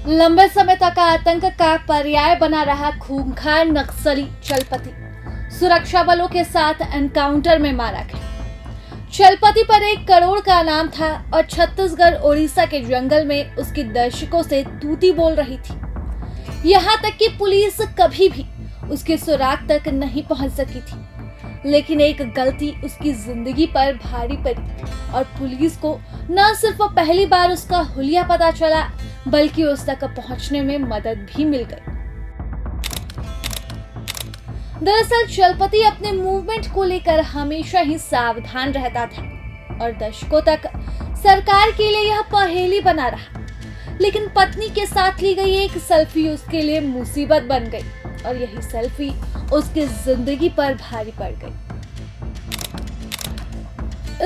लंबे समय तक आतंक का पर्याय बना रहा खूंखार नक्सली चलपति सुरक्षा बलों के साथ एनकाउंटर में मारा गया। चलपति पर 1 करोड़ का नाम था और छत्तीसगढ़ ओडिशा के जंगल में उसकी दर्शकों से तूती बोल रही थी। यहाँ तक कि पुलिस कभी भी उसके सुराग तक नहीं पहुंच सकी थी, लेकिन एक गलती उसकी जिंदगी पर भारी पड़ी और पुलिस को न सिर्फ पहली बार उसका हुलिया पता चला, बल्कि उस तक पहुंचने में मदद भी मिल गई। दरअसल चलपति अपने मूवमेंट को लेकर हमेशा ही सावधान रहता था और दशकों तक सरकार के लिए यह पहेली बना रहा। लेकिन पत्नी के साथ ली गई एक सेल्फी उसके लिए मुसीबत बन गई और यही सेल्फी उसकी जिंदगी पर भारी पड़ गई।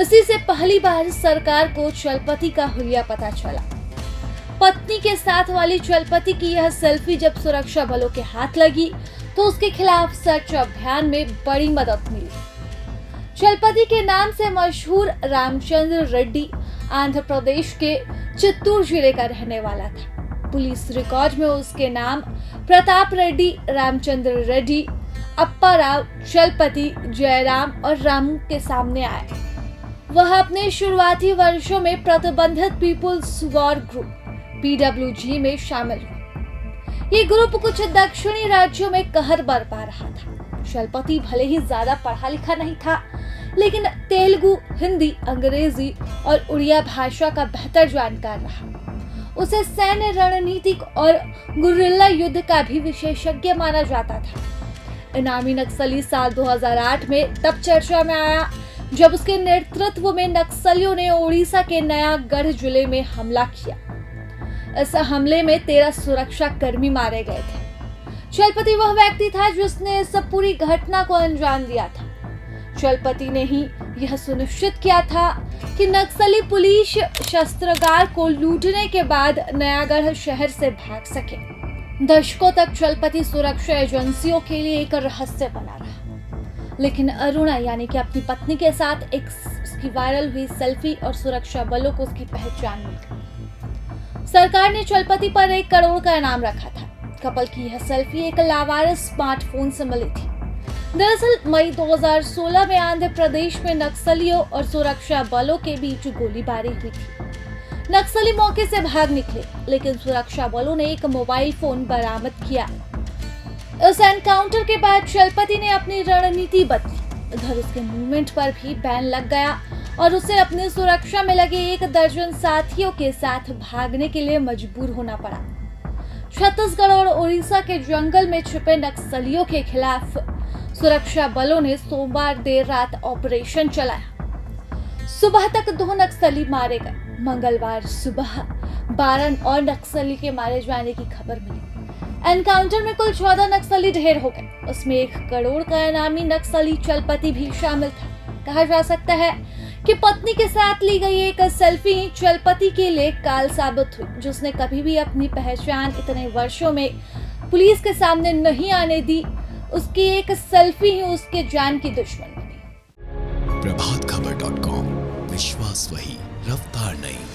इसी से पहली बार सरकार को चलपति का हुलिया पता चला। पत्नी के साथ वाली चलपति की यह सेल्फी जब सुरक्षा बलों के हाथ लगी तो उसके खिलाफ सर्च अभियान में बड़ी मदद मिली। चलपति के नाम से मशहूर रामचंद्र रेड्डी आंध्र प्रदेश के चित्तूर जिले का रहने वाला था। पुलिस रिकॉर्ड में उसके नाम प्रताप रेड्डी, रामचंद्र रेड्डी, अप्पा राव, चलपति, जयराम और रामू के सामने आए। वह अपने शुरुआती वर्षों में प्रतिबंधित पीपुल्स वॉर ग्रुप PWG में शामिल हुआ। ये ग्रुप कुछ दक्षिणी राज्यों में कहर बरपा रहा था। चलपति भले ही ज्यादा पढ़ा लिखा नहीं था, लेकिन तेलुगु, हिंदी, अंग्रेजी और उड़िया भाषा का बेहतर जानकार रहा। उसे सैन्य रणनीतिक और गुरिल्ला युद्ध का भी विशेषज्ञ माना जाता था। इनामी नक्सली साल 2008 में तब चर्चा में आया जब उसके नेतृत्व में नक्सलियों ने ओडिशा के नयागढ़ जिले में हमला किया। इस हमले में 13 सुरक्षा कर्मी मारे गए थे। चलपति वह व्यक्ति था जिसने इस पूरी घटना को अंजाम दिया था। चलपति ने ही यह सुनिश्चित किया था कि नक्सली पुलिस शस्त्रागार को लूटने के बाद नयागढ़ शहर से भाग सके। दशकों तक चलपति सुरक्षा एजेंसियों के लिए एक रहस्य बना रहा, लेकिन अरुणा यानी कि अपनी पत्नी के साथ एक उसकी वायरल हुई सेल्फी और सुरक्षा बलों को उसकी पहचान मिल गई। सरकार ने चलपति पर 1 करोड़ का इनाम रखा था। कपल की यह सेल्फी एक लावारिस स्मार्टफोन से मिली थी। दरअसल मई 2016 में आंध्र प्रदेश में नक्सलियों और सुरक्षा बलों के बीच गोलीबारी हुई थी। नक्सली मौके से भाग निकले, लेकिन सुरक्षा बलों ने एक मोबाइल फोन बरामद किया। इस एनकाउंटर के बाद चलपति ने अपनी रणनीति बदली। इधर उसके मूवमेंट पर भी बैन लग गया और उसे अपनी सुरक्षा में लगे 1 दर्जन साथियों के साथ भागने के लिए मजबूर होना पड़ा। छत्तीसगढ़ और उड़ीसा के जंगल में छिपे नक्सलियों के खिलाफ सुरक्षा बलों ने सोमवार देर रात ऑपरेशन चलाया। सुबह तक 2 नक्सली मारे गए। मंगलवार सुबह 12 और नक्सली के मारे जाने की खबर मिली। एनकाउंटर में कुल 14 नक्सली ढेर हो गए। उसमें 1 करोड़ का इनामी नक्सली चलपति भी शामिल था। कहा जा सकता है कि पत्नी के साथ ली गई एक सेल्फी चलपति के लिए काल साबित हुई, जिसने कभी भी अपनी पहचान इतने वर्षों में पुलिस के सामने नहीं आने दी। उसकी एक सेल्फी ही उसके जान की दुश्मन बनी। प्रभातखबर.com, विश्वास वही, रफ्तार नहीं।